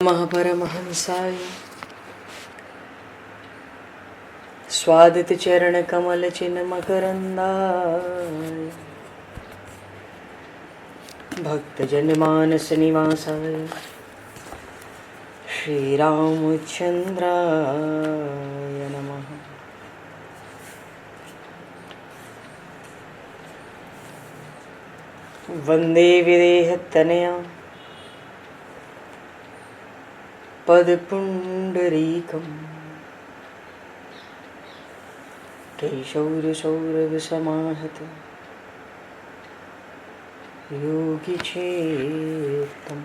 महापरमहंसाय स्वादित चरण कमल चिन्ह मकरंदाय भक्तजन मानस निवासाय श्री रामचंद्राय नमः। वंदे विदेहतनया पदपुंडरीकं केशौरसौरभसमाहत योगिचेतं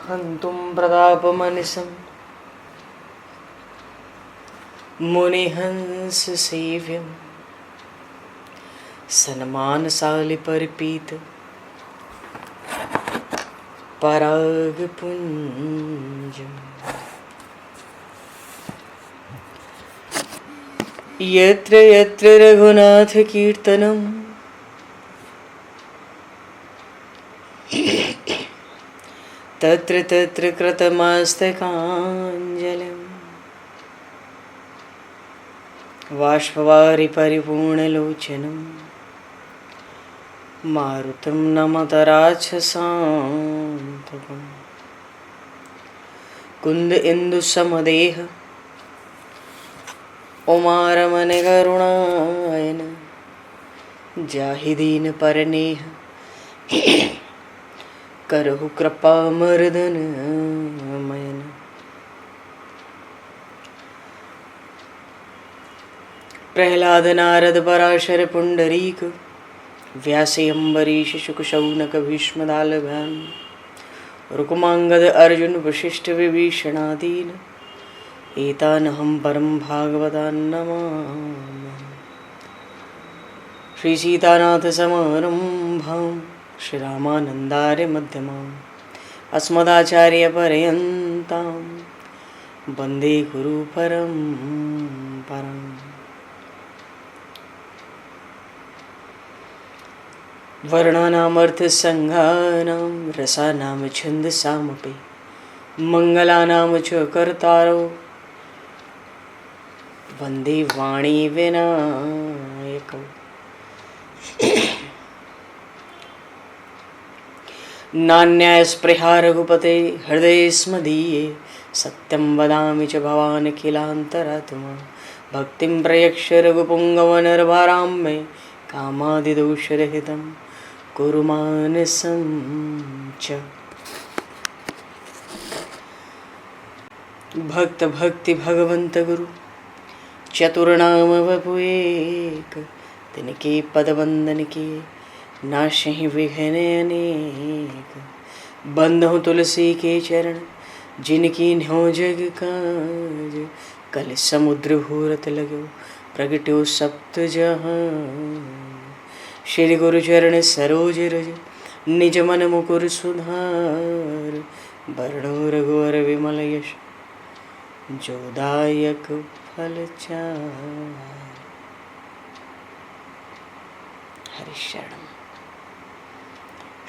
हन्तुं प्रतापमनिशं मुनिहंससेव्यं सन्मानशालिपरिपीत परागपुञ्जम् यत्र यत्र रघुनाथकीर्तनं तत्र तत्र कृतमस्तकाञ्जलिं बाष्पवारि परिपूर्णलोचनं मारुतं नमत राक्षसान्तकं कुन्द इंदुसमदेह उमारमण करुणायन जाहि दीन परनेह करहु कृपा मर्दन मयन। प्रहलाद नारद पराशर पुंडरीक व्यासे अम्बरीश शुक शौनक भीष्म दालभान रुक्मांगद अर्जुन वशिष्ठ विभीषणादीन एतानहं परम भागवतान् नमामि। श्री सीतानाथ समारंभां श्री रामानन्दार्य मध्यमाम् अस्मदाचार्य पर्यन्तां वन्दे गुरु परम्पराम्। वर्णानामर्थ संज्ञानां रसानां छन्दसामपि मंगलानां च कर्तारो वन्दे वाणी विनायकौ। नान्यास्पृहा रघुपते हृदये स्मदीये सत्यं वदामि च भवान् किलान्तरात्मा भक्तिं प्रयक्ष रघुपुङ्गवनर्वरां मे कामादिदोषरहितं कुरु मानसं च। भक्त भक्ति भगवंत गुरु चतुर्नाम वपु एक तिनके पद वंदन के नाशहि विघ्न अनेक। बंधु तुलसी के चरण जिनकी न्यो जग काज कल समुद्र घोरत लगो प्रगट्यो सप्त जहान। श्री गुरु चरण सरोज रज निज मन मुकुर सुधार वर्णो रघुवर विमल यश जोदायक फलचार। हरिशरण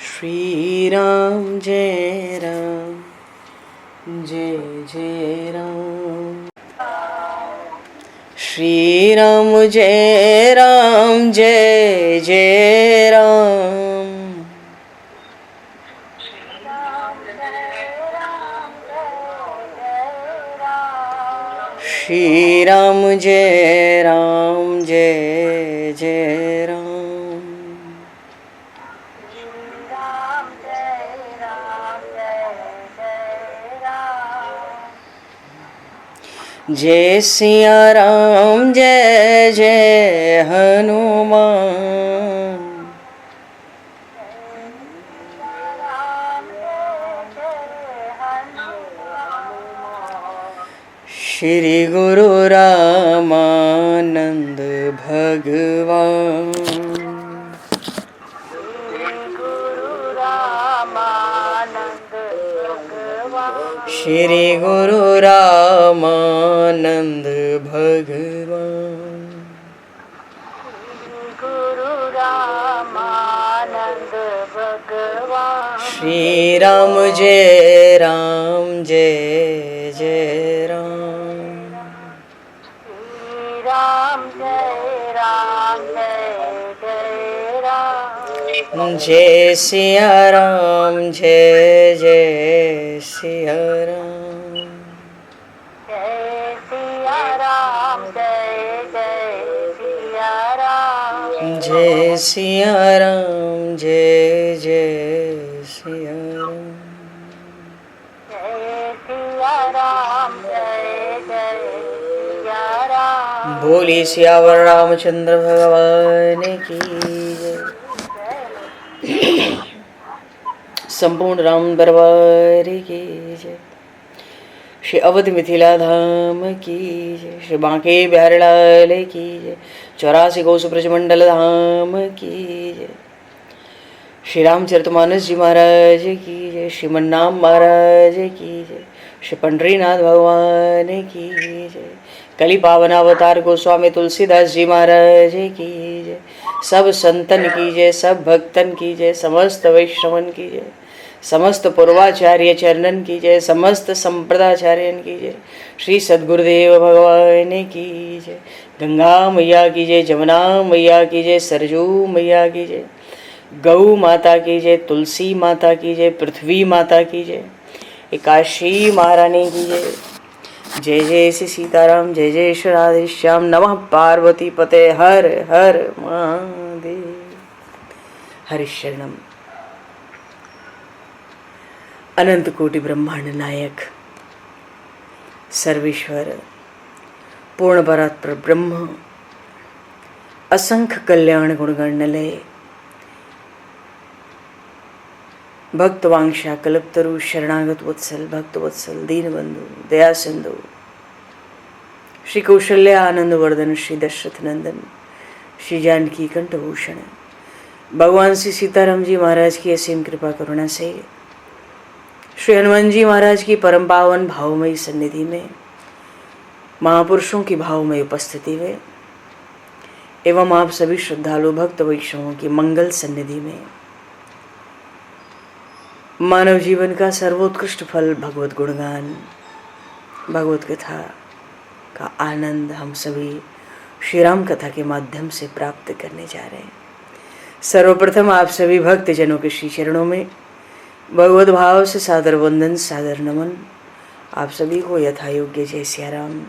श्री राम जय राम जय जय राम श्री राम जय राम जय जय राम श्री राम जय राम जय जय राम जय सिया राम जय जय हनुमान श्री गुरु रामानंद भगवान श्री गुरु रामानंद भगवान श्री राम जय राम जय जय राम। श्री राम जय जय राम। जय सिया राम जय जय सिया राम। जय सिया राम जय जय सिया राम। जय सिया राम जय जय सिया राम। जय सिया राम जय जय सिया राम। बोली सियावर रामचंद्र भगवान की जय। संपूर्ण राम दरबार की जय। श्री अवध मिथिला धाम की जय। श्री बांके बिहारी लाल की जय। 84 कोस ब्रजमंडल धाम की जय। श्री रामचरितमानस जी महाराज की जय। श्रीमन्नाम महाराज की जय। श्री पंडरीनाथ भगवान की जय। कली पावन अवतार गोस्वामी तुलसीदास जी महाराज की जय। सब संतन की जय, सब भक्तन की जय, समस्त वैष्णवन की जय, समस्त पूर्वाचार्य चरणन की जय, समस्त संप्रदाचार्यन की जय। श्री सद्गुरुदेव भगवान की जय। गंगा मैया की जय, जमुना मैया की जय, सरजू मैया की जय, गौ माता की जय, तुलसी माता की जय, पृथ्वी माता की जय, एकाशी महारानी की जय। जय जय श्री सीताराम, जय जय श्री राधेश्याम। नमः पार्वती पते हर हर महादेव। हरिशरणम। अनंत कोटि ब्रह्मांड नायक सर्वेश्वर पूर्ण परात्पर ब्रह्म असंख्य कल्याण गुणगणलय भक्तवांशा कल्पतरु शरणागत वत्सल भक्त वत्सल दीनबंधु दया सिंधु श्री कौशल्य आनंद वर्धन श्री दशरथ नंदन श्री जानकी कंठभूषण भगवान श्री सीताराम जी महाराज की असीम कृपा करुणा से श्री हनुमान जी महाराज की परम पावन भावमयी सन्निधि में महापुरुषों की भावमयी उपस्थिति में एवं आप सभी श्रद्धालु भक्त वैष्णवों की मंगल सन्निधि में मानव जीवन का सर्वोत्कृष्ट फल भगवत गुणगान भगवत कथा का आनंद हम सभी श्री राम कथा के माध्यम से प्राप्त करने जा रहे हैं। सर्वप्रथम आप सभी भक्त जनों के श्री चरणों में भगवत भाव से सादर वंदन सादर नमन। आप सभी को यथा योग्य जय सिया राम,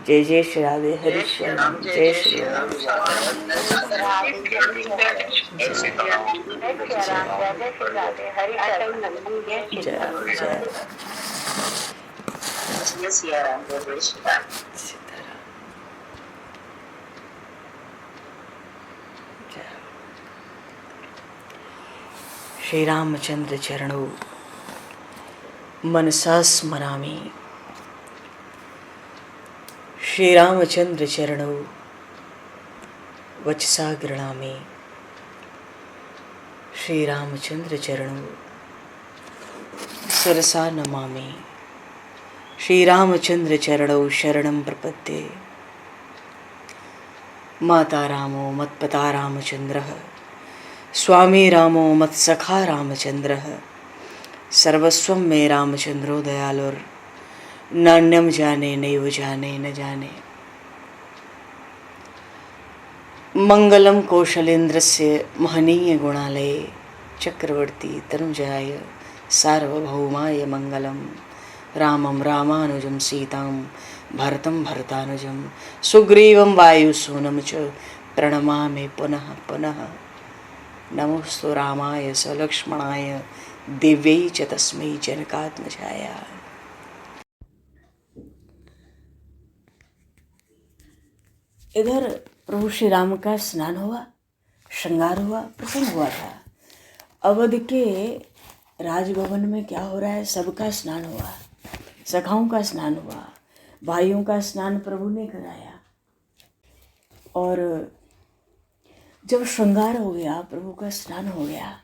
जय जय श्री राधे हरि श्याम, जय श्री राम। श्री रामचंद्र चरणों मनसा स्मरामि। श्री रामचंद्र चरणों वचसा गृणामि। श्री रामचंद्र चरणों शिरसा नमामि। श्री रामचंद्र चरणों शरणं प्रपद्ये। माता रामो मत्पता रामचंद्रः, स्वामी रामो मत्सखा रामचंद्रः, सर्वस्वं मे रामचंद्रो दयालुर्, नान्यं जाने नैव जाने न जाने। मंगलम कौशलेन्द्रस्य महनीय गुणालये, चक्रवर्ती तनुजाय सार्वभौमाय मंगलम। रामं रामानुजं सीतां भरतं भरतानुजं, सुग्रीवं वायुसूनं च प्रणमामि पुनः पुनः। नमोस्तु रामाय सलक्ष्मणाय दिव्यै च तस्मै जनकात्मजाय। इधर प्रभु श्री राम का स्नान हुआ, श्रृंगार हुआ, प्रसंग हुआ था। अवध के राजभवन में क्या हो रहा है, सबका स्नान हुआ, सखाओं का स्नान हुआ, भाइयों का स्नान प्रभु ने कराया। और जब श्रृंगार हो गया, प्रभु का स्नान हो गया,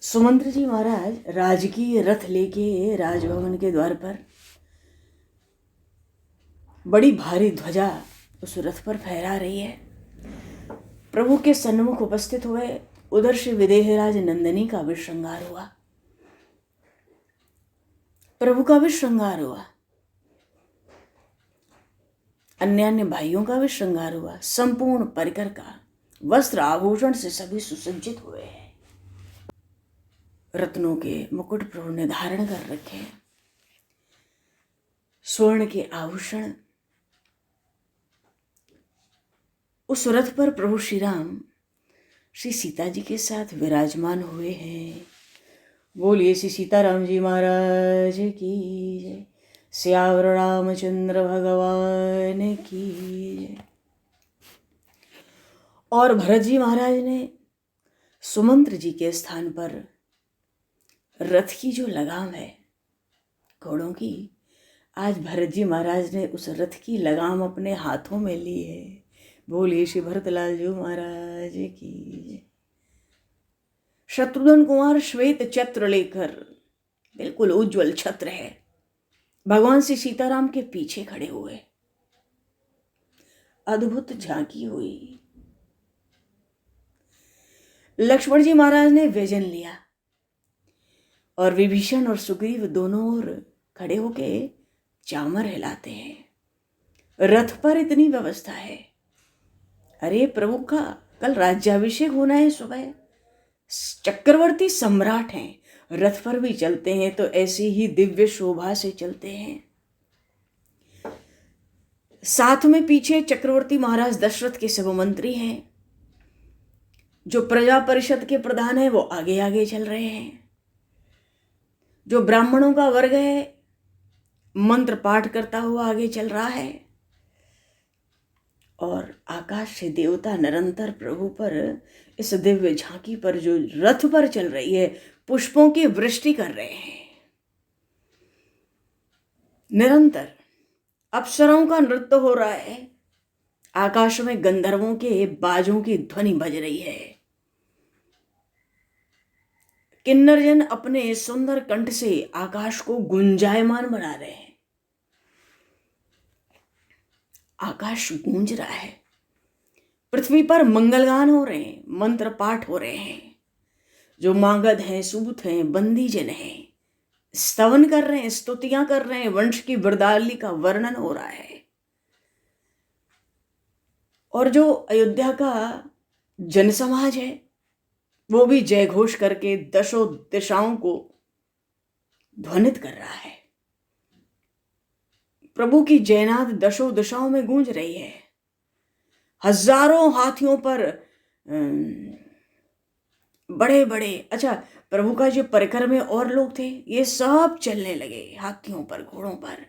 सुमंत्र जी महाराज राजकीय रथ लेके राजभवन के द्वार पर बड़ी भारी ध्वजा उस रथ पर फहरा रही है। प्रभु के सन्मुख उपस्थित हुए उधर से विदेहराज नंदिनी का भी श्रृंगार हुआ, प्रभु का भी श्रृंगार हुआ, अन्य अन्य भाइयों का भी श्रृंगार हुआ। संपूर्ण परिकर का वस्त्र आभूषण से सभी सुसज्जित हुए हैं। रत्नों के मुकुट प्रभु ने धारण कर रखे हैं, स्वर्ण के आभूषण। उस रथ पर प्रभु श्री राम श्री सीता जी के साथ विराजमान हुए हैं। बोलिए श्री सीताराम जी महाराज की जय, सियावर रामचंद्र भगवान की जय। और भरत जी महाराज ने सुमंत्र जी के स्थान पर रथ की जो लगाम है घोड़ों की, आज भरत जी महाराज ने उस रथ की लगाम अपने हाथों में ली है। बोलिए श्री भरतलाल जी महाराज की। शत्रुघ्न कुमार श्वेत छत्र लेकर, बिल्कुल उज्जवल छत्र है, भगवान श्री सीताराम के पीछे खड़े हुए। अद्भुत झांकी हुई। लक्ष्मण जी महाराज ने व्यजन लिया और विभीषण और सुग्रीव दोनों ओर खड़े होके चामर हिलाते हैं। रथ पर इतनी व्यवस्था है। अरे प्रभु का कल राज्याभिषेक होना है सुबह, चक्रवर्ती सम्राट हैं, रथ पर भी चलते हैं तो ऐसी ही दिव्य शोभा से चलते हैं। साथ में पीछे चक्रवर्ती महाराज दशरथ के सब मंत्री हैं, जो प्रजा परिषद के प्रधान है वो आगे आगे चल रहे हैं, जो ब्राह्मणों का वर्ग है मंत्र पाठ करता हुआ आगे चल रहा है, और आकाश से देवता निरंतर प्रभु पर इस दिव्य झांकी पर जो रथ पर चल रही है पुष्पों की वृष्टि कर रहे हैं। निरंतर अप्सराओं का नृत्य हो रहा है, आकाश में गंधर्वों के बाजों की ध्वनि बज रही है। किन्नर जन अपने सुंदर कंठ से आकाश को गुंजायमान बना रहे हैं। आकाश गूंज रहा है, पृथ्वी पर मंगलगान हो रहे हैं, मंत्र पाठ हो रहे हैं। जो मागध हैं, सूत हैं, बंदी जन हैं, स्तवन कर रहे हैं, स्तुतियां कर रहे हैं, वंश की वृद्धावली का वर्णन हो रहा है। और जो अयोध्या का जनसमाज है वो भी जय घोष करके दशों दिशाओं को ध्वनित कर रहा है। प्रभु की जयनाद दशों दिशाओं में गूंज रही है। हजारों हाथियों पर बड़े बड़े, अच्छा प्रभु का जो परिकर में और लोग थे ये सब चलने लगे हाथियों पर, घोड़ों पर।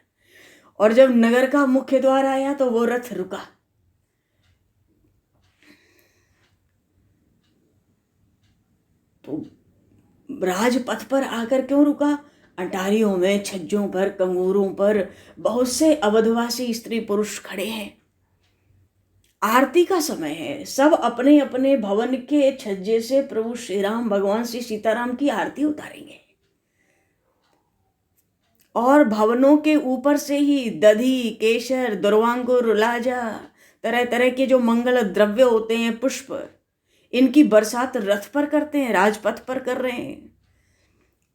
और जब नगर का मुख्य द्वार आया तो वो रथ रुका। तो राजपथ पर आकर क्यों रुका? अटारियों में, छज्जों पर, कंगूरों पर बहुत से अवधवासी स्त्री पुरुष खड़े हैं। आरती का समय है, सब अपने अपने भवन के छज्जे से प्रभु श्री राम, भगवान श्री सीताराम की आरती उतारेंगे। और भवनों के ऊपर से ही दधी, केशर, दुर्वांकुर, लाजा, तरह तरह के जो मंगल द्रव्य होते हैं, पुष्प, इनकी बरसात रथ पर करते हैं, राजपथ पर कर रहे हैं।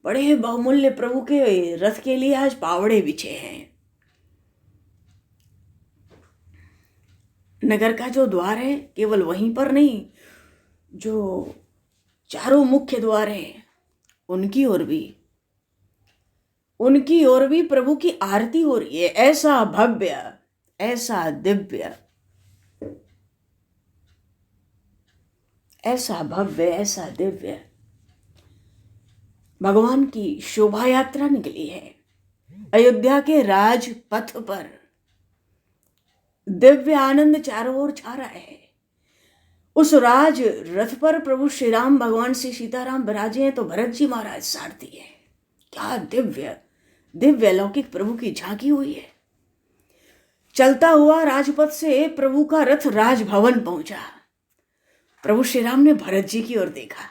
बड़े बहुमूल्य प्रभु के रथ के लिए आज पावड़े बिछे हैं। नगर का जो द्वार है केवल वहीं पर नहीं, जो चारों मुख्य द्वार हैं उनकी ओर भी प्रभु की आरती हो रही है। ऐसा भव्य, ऐसा दिव्य, ऐसा भव्य, ऐसा दिव्य भगवान की शोभा यात्रा निकली है। अयोध्या के राजपथ पर दिव्य आनंद चारों ओर छा रहा है। उस राज रथ पर प्रभु श्री राम, भगवान श्री सीताराम विराजे हैं तो भरत जी महाराज सारथी है। क्या दिव्य दिव्य अलौकिक प्रभु की झांकी हुई है। चलता हुआ राजपथ से प्रभु का रथ राजभवन पहुंचा। प्रभु श्री राम ने भरत जी की ओर देखा।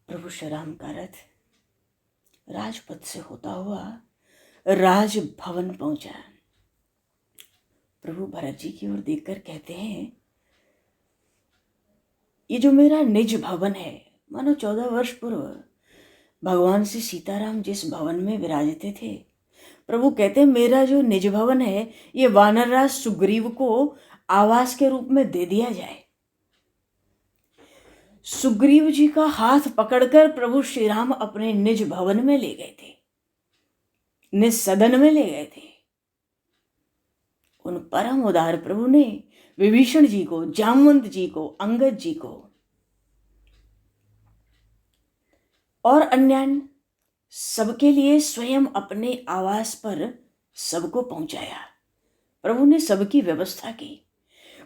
प्रभु श्री राम का रथ राजपथ से होता हुआ राजभवन पहुंचा। प्रभु भरत जी की ओर देखकर कहते हैं, ये जो मेरा निज भवन है, मानो 14 वर्ष पूर्व भगवान श्री सीताराम जिस भवन में विराजते थे, प्रभु कहते हैं मेरा जो निज भवन है ये वानरराज सुग्रीव को आवास के रूप में दे दिया जाए। सुग्रीव जी का हाथ पकड़कर प्रभु श्री राम अपने निज भवन में ले गए थे, निज सदन में ले गए थे। उन परम उदार प्रभु ने विभीषण जी को, जामवंत जी को, अंगद जी को और अन्य सबके लिए स्वयं अपने आवास पर सबको पहुंचाया। प्रभु ने सबकी व्यवस्था की।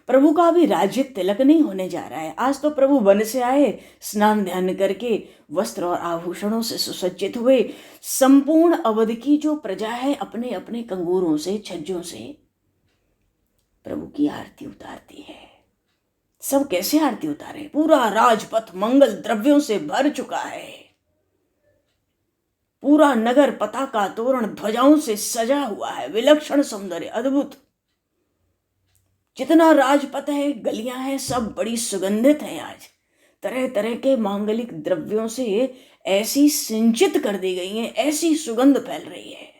प्रभु का अभी राज्य तिलक नहीं होने जा रहा है। आज तो प्रभु वन से आए, स्नान ध्यान करके वस्त्र और आभूषणों से सुसज्जित हुए। संपूर्ण अवध की जो प्रजा है अपने अपने कंगूरों से, छज्जों से प्रभु की आरती उतारती है। सब कैसे आरती उतारे? पूरा राजपथ मंगल द्रव्यों से भर चुका है। पूरा नगर पताका, तोरण, ध्वजाओं से सजा हुआ है। विलक्षण सौंदर्य, अद्भुत। जितना राजपथ है, गलियां हैं, सब बड़ी सुगंधित है। आज तरह तरह के मांगलिक द्रव्यों से ऐसी सिंचित कर दी गई हैं, ऐसी सुगंध फैल रही है।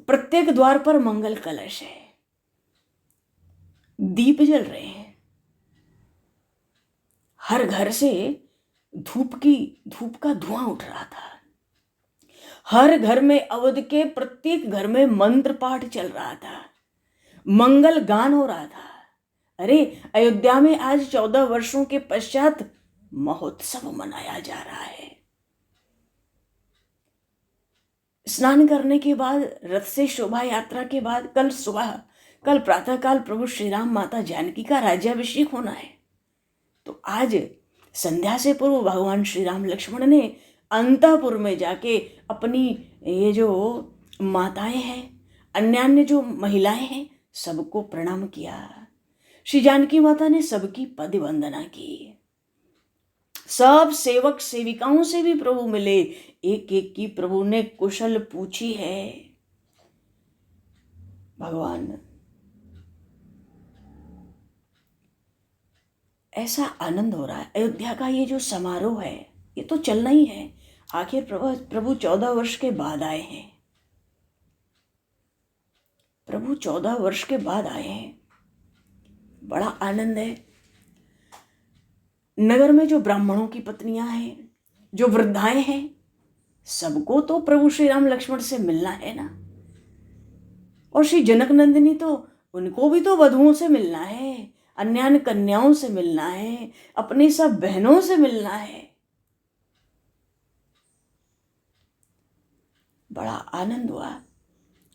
प्रत्येक द्वार पर मंगल कलश है, दीप जल रहे हैं। हर घर से धूप का धुआं उठ रहा था। हर घर में, अवध के प्रत्येक घर में मंत्र पाठ चल रहा था, मंगल गान हो रहा था। अरे अयोध्या में आज 14 वर्षों के पश्चात महोत्सव मनाया जा रहा है। स्नान करने के बाद, रथ से शोभा यात्रा के बाद कल प्रातःकाल प्रभु श्री राम माता जानकी का राज्याभिषेक होना है। तो आज संध्या से पूर्व भगवान श्री राम लक्ष्मण ने अंतःपुर में जाके अपनी ये जो माताएं हैं, अन्य जो महिलाएं हैं, सबको प्रणाम किया। श्री जानकी माता ने सबकी पद वंदना की। सब सेवक सेविकाओं से भी प्रभु मिले, एक एक की प्रभु ने कुशल पूछी है। भगवान, ऐसा आनंद हो रहा है। अयोध्या का ये जो समारोह है ये तो चलना ही है। आखिर प्रभु 14 वर्ष के बाद आए हैं। प्रभु 14 वर्ष के बाद आए हैं। बड़ा आनंद है। नगर में जो ब्राह्मणों की पत्नियां हैं, जो वृद्धाएं हैं, सबको तो प्रभु श्री राम लक्ष्मण से मिलना है ना। और श्री जनक नंदिनी तो, उनको भी तो वधुओं से मिलना है, अन्य कन्याओं से मिलना है, अपनी सब बहनों से मिलना है। बड़ा आनंद हुआ।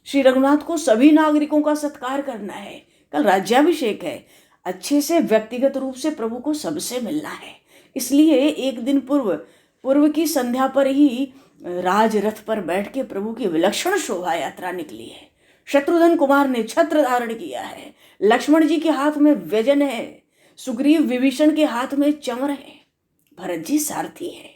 श्री रघुनाथ को सभी नागरिकों का सत्कार करना है। कल राज्याभिषेक है। अच्छे से व्यक्तिगत रूप से प्रभु को सबसे मिलना है। इसलिए एक दिन पूर्व की संध्या पर ही राजरथ पर बैठ के प्रभु की विलक्षण शोभा यात्रा निकली है। शत्रुघ्न कुमार ने छत्र धारण किया है। लक्ष्मण जी के हाथ में व्यजन है। सुग्रीव विभीषण के हाथ में चमर है। भरत जी सारथी है।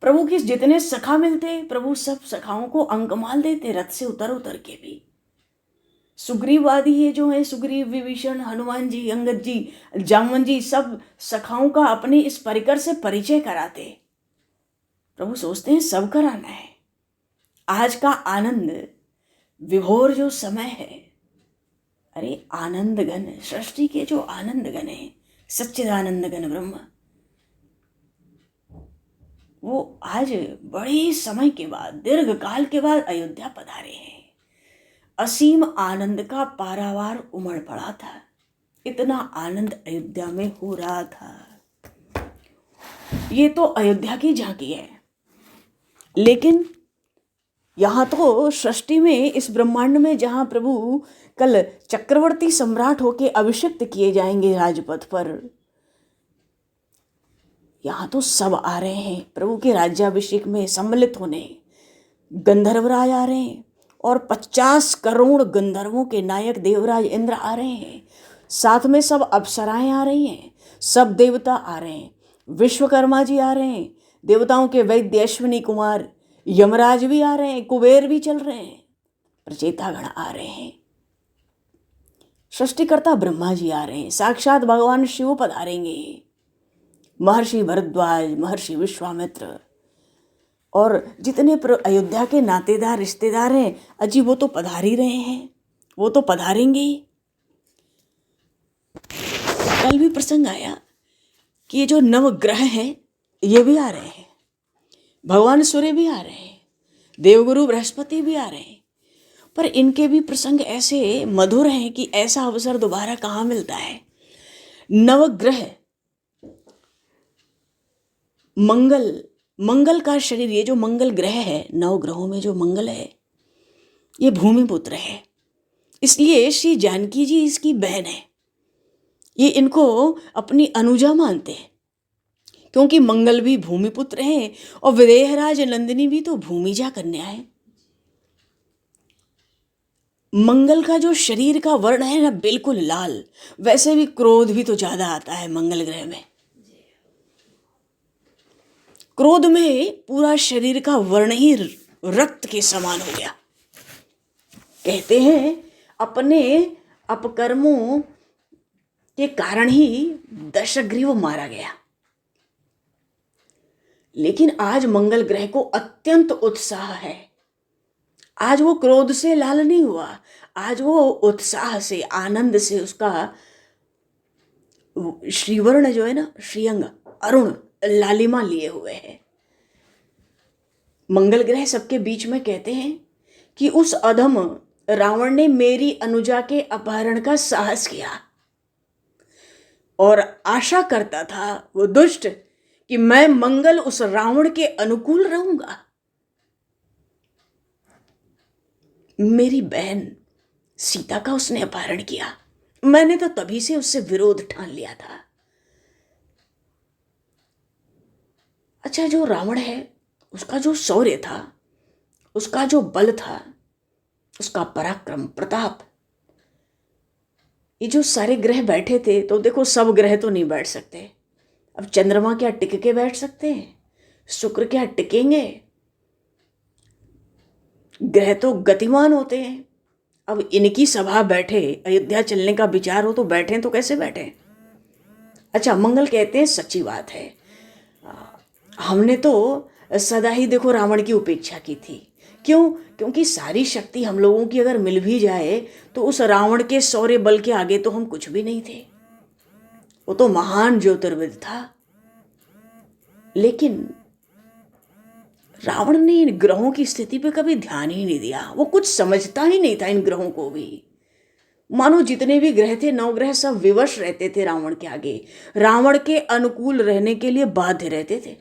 प्रभु के जितने सखा मिलते, प्रभु सब सखाओं को अंकमाल देते, रथ से उतर के भी। सुग्रीव आदि ये जो है, सुग्रीव, विभीषण, हनुमान जी, अंगद जी, जामवंत जी, सब सखाओं का अपने इस परिकर से परिचय कराते। प्रभु सोचते हैं सब कराना है। आज का आनंद विभोर जो समय है, अरे आनंद घन, सृष्टि के जो आनंद घन है, सच्चिदानंद घन ब्रह्म, वो आज बड़े समय के बाद, दीर्घ काल के बाद अयोध्या पधारे हैं। असीम आनंद का पारावार उमड़ पड़ा था। इतना आनंद अयोध्या में हो रहा था। ये तो अयोध्या की झांकी है, लेकिन यहाँ तो सृष्टि में, इस ब्रह्मांड में, जहाँ प्रभु कल चक्रवर्ती सम्राट होके अभिषिक्त किए जाएंगे राजपथ पर, यहाँ तो सब आ रहे हैं प्रभु के राज्याभिषेक में सम्मिलित होने। गंधर्वराज आ रहे हैं और 50 करोड़ गंधर्वों के नायक देवराज इंद्र आ रहे हैं। साथ में सब अप्सराएं आ रही हैं, सब देवता आ रहे हैं। विश्वकर्मा जी आ रहे हैं, देवताओं के वैद्य अश्विनी कुमार, यमराज भी आ रहे हैं, कुबेर भी चल रहे हैं, प्रचेतागण आ रहे हैं। सृष्टिकर्ता ब्रह्मा जी आ रहे हैं, साक्षात भगवान शिव पधारेंगे, महर्षि भरद्वाज, महर्षि विश्वामित्र और जितने अयोध्या के नातेदार रिश्तेदार हैं, अजी वो तो पधार ही रहे हैं, वो तो पधारेंगे ही। कल भी प्रसंग आया कि ये जो नवग्रह हैं ये भी आ रहे हैं, भगवान सूर्य भी आ रहे हैं, देवगुरु बृहस्पति भी आ रहे हैं, पर इनके भी प्रसंग ऐसे मधुर हैं कि ऐसा अवसर दोबारा कहाँ मिलता है। नवग्रह, मंगल का शरीर, ये जो मंगल ग्रह है, 9 ग्रहों में जो मंगल है ये भूमिपुत्र है, इसलिए श्री जानकी जी इसकी बहन है। ये इनको अपनी अनुजा मानते हैं क्योंकि मंगल भी भूमिपुत्र है और विदेहराज नंदिनी भी तो भूमिजा कन्या है। मंगल का जो शरीर का वर्ण है ना, बिल्कुल लाल। वैसे भी क्रोध भी तो ज्यादा आता है मंगल ग्रह में। क्रोध में पूरा शरीर का वर्ण ही रक्त के समान हो गया। कहते हैं अपने अपकर्मों के कारण ही दशग्रीव मारा गया। लेकिन आज मंगल ग्रह को अत्यंत उत्साह है। आज वो क्रोध से लाल नहीं हुआ, आज वो उत्साह से, आनंद से उसका श्रीवर्ण जो है ना, श्रीअंग अरुण लालिमा लिए हुए है। मंगल ग्रह सबके बीच में कहते हैं कि उस अधम रावण ने मेरी अनुजा के अपहरण का साहस किया और आशा करता था वो दुष्ट कि मैं मंगल उस रावण के अनुकूल रहूंगा। मेरी बहन सीता का उसने अपहरण किया, मैंने तो तभी से उससे विरोध ठान लिया था। अच्छा, जो रावण है उसका जो शौर्य था, उसका जो बल था, उसका पराक्रम प्रताप, ये जो सारे ग्रह बैठे थे, तो देखो सब ग्रह तो नहीं बैठ सकते। अब चंद्रमा क्या टिक के बैठ सकते हैं? शुक्र क्या टिकेंगे? ग्रह तो गतिमान होते हैं। अब इनकी सभा बैठे, अयोध्या चलने का विचार हो तो बैठे, तो कैसे बैठे? अच्छा, मंगल कहते हैं सच्ची बात है, हमने तो सदा ही देखो रावण की उपेक्षा की थी। क्यों? क्योंकि सारी शक्ति हम लोगों की अगर मिल भी जाए तो उस रावण के शौर्य बल के आगे तो हम कुछ भी नहीं थे। वो तो महान ज्योतिर्विद था। लेकिन रावण ने इन ग्रहों की स्थिति पे कभी ध्यान ही नहीं दिया। वो कुछ समझता ही नहीं था इन ग्रहों को भी। मानो जितने भी ग्रह थे, 9 ग्रह, सब विवश रहते थे रावण के आगे, रावण के अनुकूल रहने के लिए बाध्य रहते थे।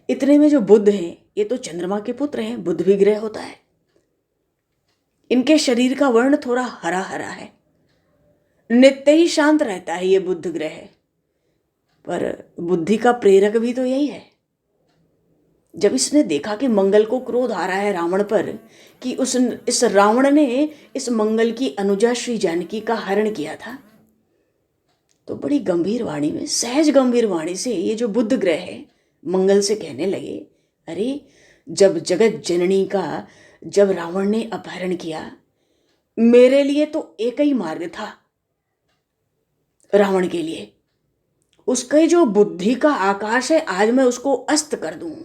इतने में जो बुध हैं, ये तो चंद्रमा के पुत्र हैं, बुध भी ग्रह होता है। इनके शरीर का वर्ण थोड़ा हरा हरा है, नित्य ही शांत रहता है ये बुध ग्रह। पर बुद्धि का प्रेरक भी तो यही है। जब इसने देखा कि मंगल को क्रोध आ रहा है रावण पर, कि इस रावण ने इस मंगल की अनुजा श्री जानकी का हरण किया था, तो बड़ी गंभीर वाणी में, सहज गंभीर वाणी से ये जो बुध ग्रह है मंगल से कहने लगे, अरे जब जगत जननी का जब रावण ने अपहरण किया, मेरे लिए तो एक ही मार्ग था रावण के लिए। उसके जो बुद्धि का आकाश है, आज मैं उसको अस्त कर दूं,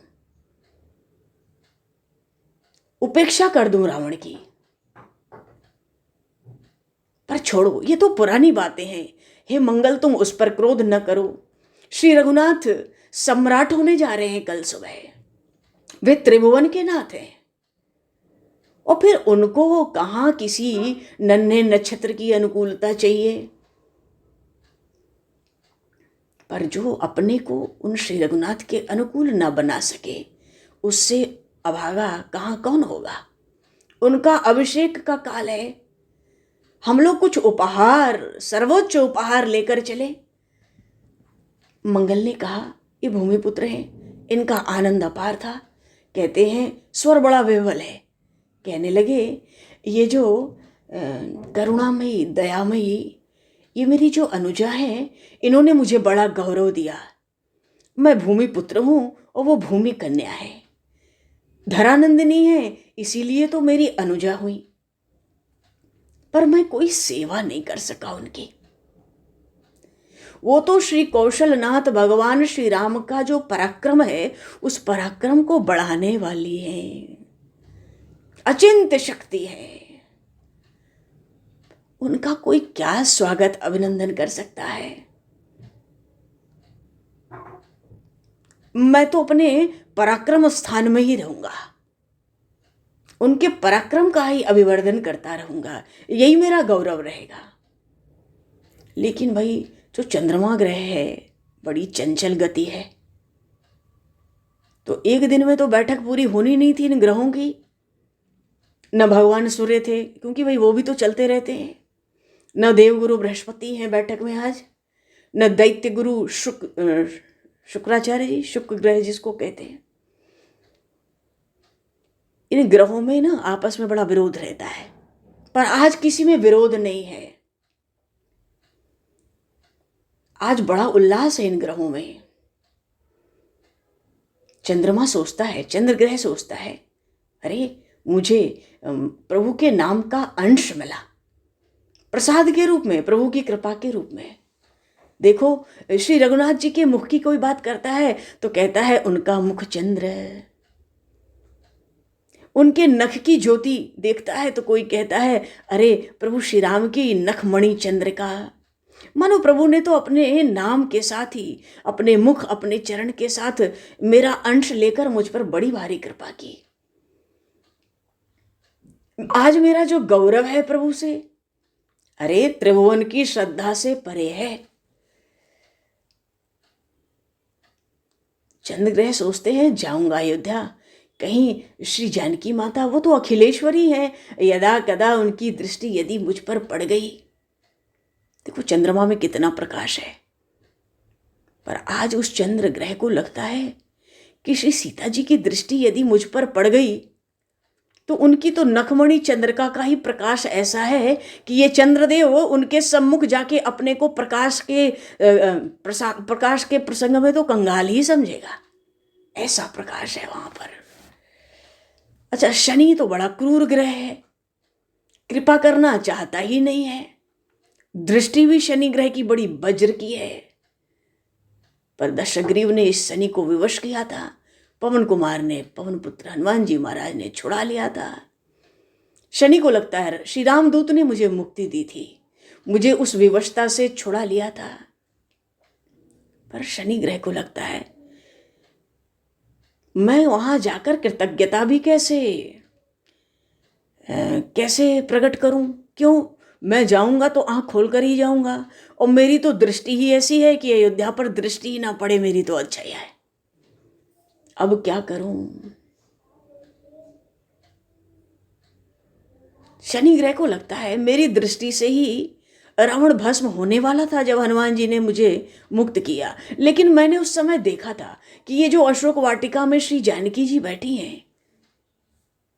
उपेक्षा कर दूं रावण की। पर छोड़ो, ये तो पुरानी बातें हैं। हे मंगल, तुम उस पर क्रोध न करो। श्री रघुनाथ सम्राट होने जा रहे हैं कल सुबह। वे त्रिभुवन के नाथ हैं और फिर उनको कहां किसी नन्हे नक्षत्र की अनुकूलता चाहिए। पर जो अपने को उन श्री रघुनाथ के अनुकूल न बना सके, उससे अभागा कहां कौन होगा। उनका अभिषेक का काल है। हम लोग कुछ उपहार, सर्वोच्च उपहार लेकर चले। मंगल ने कहा, ये भूमिपुत्र हैं, इनका आनंद अपार था। कहते हैं स्वर बड़ा विह्वल है। कहने लगे, ये जो करुणामयी, दयामयी, ये मेरी जो अनुजा है, इन्होंने मुझे बड़ा गौरव दिया। मैं भूमिपुत्र हूं और वो भूमि कन्या है। धरानंदिनी है, इसीलिए तो मेरी अनुजा हुई। पर मैं कोई सेवा नहीं कर सका उनकी। वो तो श्री कौशलनाथ भगवान श्री राम का जो पराक्रम है, उस पराक्रम को बढ़ाने वाली है, अचिंत्य शक्ति है। उनका कोई क्या स्वागत अभिनंदन कर सकता है? मैं तो अपने पराक्रम स्थान में ही रहूंगा, उनके पराक्रम का ही अभिवर्धन करता रहूंगा, यही मेरा गौरव रहेगा। लेकिन भाई जो चंद्रमा ग्रह है, बड़ी चंचल गति है, तो एक दिन में तो बैठक पूरी होनी नहीं थी इन ग्रहों की। न भगवान सूर्य थे, क्योंकि भाई वो भी तो चलते रहते हैं, न देवगुरु बृहस्पति हैं बैठक में आज, न दैत्य गुरु शुक्राचार्य जी, शुक्र ग्रह जिसको कहते हैं। इन ग्रहों में ना आपस में बड़ा विरोध रहता है, पर आज किसी में विरोध नहीं है। आज बड़ा उल्लास है इन ग्रहों में। चंद्रमा सोचता है, चंद्र ग्रह सोचता है, अरे मुझे प्रभु के नाम का अंश मिला, प्रसाद के रूप में, प्रभु की कृपा के रूप में। देखो श्री रघुनाथ जी के मुख की कोई बात करता है तो कहता है उनका मुख चंद्र, उनके नख की ज्योति देखता है तो कोई कहता है अरे प्रभु श्री राम की नखमणि चंद्र का। मानो प्रभु ने तो अपने नाम के साथ ही, अपने मुख, अपने चरण के साथ मेरा अंश लेकर मुझ पर बड़ी भारी कृपा की। आज मेरा जो गौरव है प्रभु से, अरे त्रिभुवन की श्रद्धा से परे है। चंद्र ग्रह सोचते हैं जाऊंगा अयोध्या, कहीं श्री जानकी माता, वो तो अखिलेश्वरी हैं, यदा कदा उनकी दृष्टि यदि मुझ पर पड़ गई। देखो चंद्रमा में कितना प्रकाश है, पर आज उस चंद्र ग्रह को लगता है कि श्री सीता जी की दृष्टि यदि मुझ पर पड़ गई तो उनकी तो नखमणि चंद्रिका का ही प्रकाश ऐसा है कि ये चंद्रदेव उनके सम्मुख जाके अपने को प्रकाश के प्रसंग में तो कंगाल ही समझेगा, ऐसा प्रकाश है वहां पर। अच्छा, शनि तो बड़ा क्रूर ग्रह है, कृपा करना चाहता ही नहीं है। दृष्टि भी शनि ग्रह की बड़ी वज्र की है, पर दशग्रीव ने इस शनि को विवश किया था, पवन कुमार ने, पवन पुत्र हनुमान जी महाराज ने छुड़ा लिया था। शनि को लगता है श्री रामदूत ने मुझे मुक्ति दी थी, मुझे उस विवशता से छुड़ा लिया था। पर शनि ग्रह को लगता है मैं वहां जाकर कृतज्ञता भी कैसे प्रकट करूं? क्यों, मैं जाऊंगा तो आंख खोलकर ही जाऊंगा, और मेरी तो दृष्टि ही ऐसी है कि अयोध्या पर दृष्टि ही ना पड़े मेरी तो अच्छा ही है। अब क्या करूं? शनि ग्रह को लगता है मेरी दृष्टि से ही रावण भस्म होने वाला था जब हनुमान जी ने मुझे मुक्त किया, लेकिन मैंने उस समय देखा था कि ये जो अशोक वाटिका में श्री जानकी जी बैठी हैं,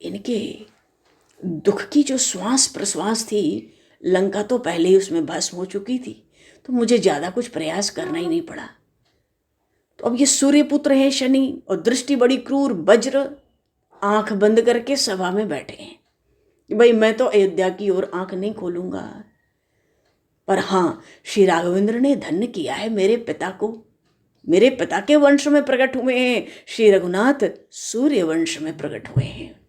इनके दुख की जो श्वास प्रश्वास थी, लंका तो पहले ही उसमें भस्म हो चुकी थी, तो मुझे ज्यादा कुछ प्रयास करना ही नहीं पड़ा। तो अब ये सूर्य पुत्र है शनि, और दृष्टि बड़ी क्रूर वज्र, आंख बंद करके सभा में बैठे हैं। भाई मैं तो अयोध्या की ओर आंख नहीं खोलूंगा, पर हाँ श्री राघवेंद्र ने धन्य किया है मेरे पिता को, मेरे पिता के वंश में प्रकट हुए हैं, श्री रघुनाथ सूर्य वंश में प्रकट हुए हैं।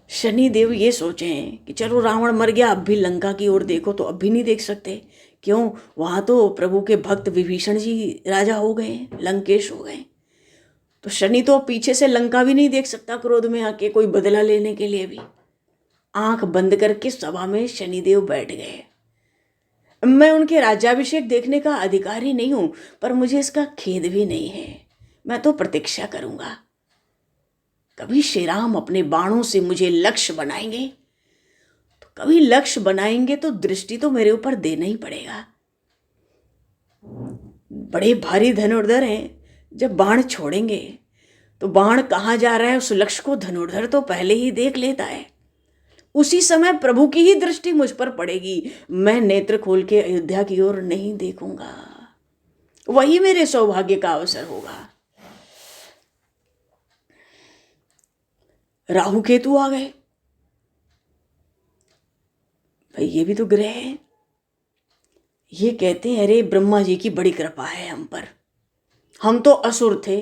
शनि देव ये सोचें कि चलो रावण मर गया, अब भी लंका की ओर देखो, तो अब भी नहीं देख सकते। क्यों, वहां तो प्रभु के भक्त विभीषण जी राजा हो गए, लंकेश हो गए, तो शनि तो पीछे से लंका भी नहीं देख सकता क्रोध में आके कोई बदला लेने के लिए भी। आंख बंद करके सभा में शनिदेव बैठ गए। मैं उनके राज्याभिषेक देखने का अधिकारी नहीं हूं, पर मुझे इसका खेद भी नहीं है। मैं तो प्रतीक्षा करूंगा, कभी श्री राम अपने बाणों से मुझे लक्ष्य बनाएंगे, तो कभी लक्ष्य बनाएंगे तो दृष्टि तो मेरे ऊपर देना ही पड़ेगा। बड़े भारी धनुर्धर हैं, जब बाण छोड़ेंगे तो बाण कहाँ जा रहा है उस लक्ष्य को धनुर्धर तो पहले ही देख लेता है। उसी समय प्रभु की ही दृष्टि मुझ पर पड़ेगी, मैं नेत्र खोल के अयोध्या की ओर नहीं देखूंगा, वही मेरे सौभाग्य का अवसर होगा। राहु केतु आ गए, भाई ये भी तो ग्रह है। ये कहते हैं अरे ब्रह्मा जी की बड़ी कृपा है हम पर, हम तो असुर थे,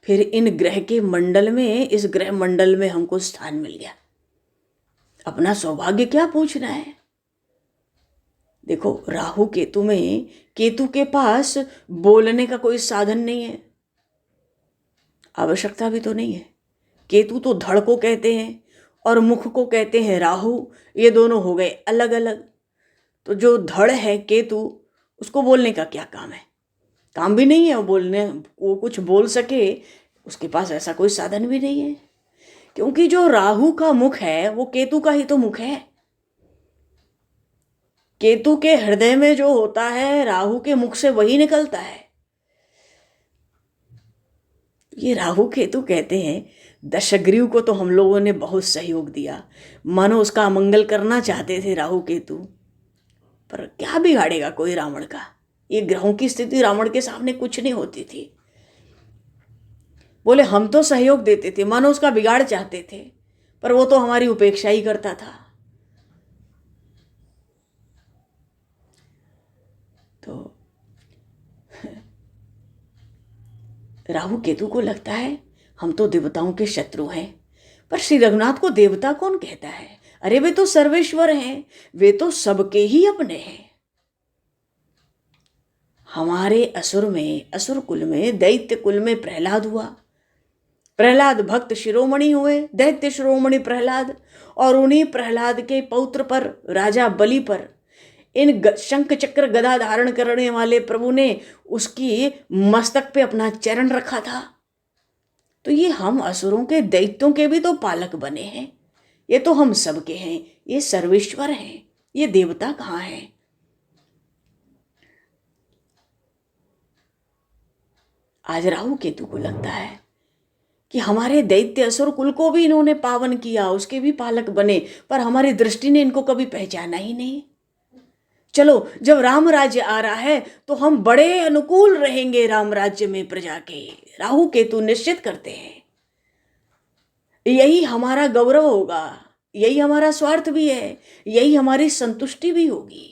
फिर इन ग्रह के मंडल में, इस ग्रह मंडल में हमको स्थान मिल गया। अपना सौभाग्य क्या पूछना है। देखो राहु केतु में, केतु के पास बोलने का कोई साधन नहीं है, आवश्यकता भी तो नहीं है। केतु तो धड़ को कहते हैं और मुख को कहते हैं राहु, ये दोनों हो गए अलग अलग। तो जो धड़ है केतु, उसको बोलने का क्या काम है, काम भी नहीं है वो बोलने, वो कुछ बोल सके उसके पास ऐसा कोई साधन भी नहीं है, क्योंकि जो राहु का मुख है वो केतु का ही तो मुख है। केतु के हृदय में जो होता है राहु के मुख से वही निकलता है। ये राहु केतु कहते हैं दशग्रीव को तो हम लोगों ने बहुत सहयोग दिया, मानो उसका अमंगल करना चाहते थे राहु केतु, पर क्या बिगाड़ेगा कोई रावण का। ये ग्रहों की स्थिति रावण के सामने कुछ नहीं होती थी। बोले हम तो सहयोग देते थे, मानो उसका बिगाड़ चाहते थे, पर वो तो हमारी उपेक्षा ही करता था। तो राहु केतु को लगता है हम तो देवताओं के शत्रु हैं, पर श्री रघुनाथ को देवता कौन कहता है। अरे वे तो सर्वेश्वर हैं, वे तो सबके ही अपने हैं। हमारे असुर में, असुर कुल में, दैत्य कुल में प्रहलाद हुआ, प्रहलाद भक्त शिरोमणि हुए, दैत्य शिरोमणि प्रहलाद, और उन्हीं प्रहलाद के पौत्र पर, राजा बलि पर, इन शंख चक्र गदा धारण करने वाले प्रभु ने उसकी मस्तक पे अपना चरण रखा था। तो ये हम असुरों के, दैत्यों के भी तो पालक बने हैं, ये तो हम सबके हैं, ये सर्वेश्वर हैं, ये देवता कहाँ हैं। आज राहु केतु को लगता है कि हमारे दैत्य असुर कुल को भी इन्होंने पावन किया, उसके भी पालक बने, पर हमारी दृष्टि ने इनको कभी पहचाना ही नहीं। चलो जब राम राज्य आ रहा है तो हम बड़े अनुकूल रहेंगे राम राज्य में प्रजा के, राहु केतु निश्चित करते हैं। यही हमारा गौरव होगा, यही हमारा स्वार्थ भी है, यही हमारी संतुष्टि भी होगी।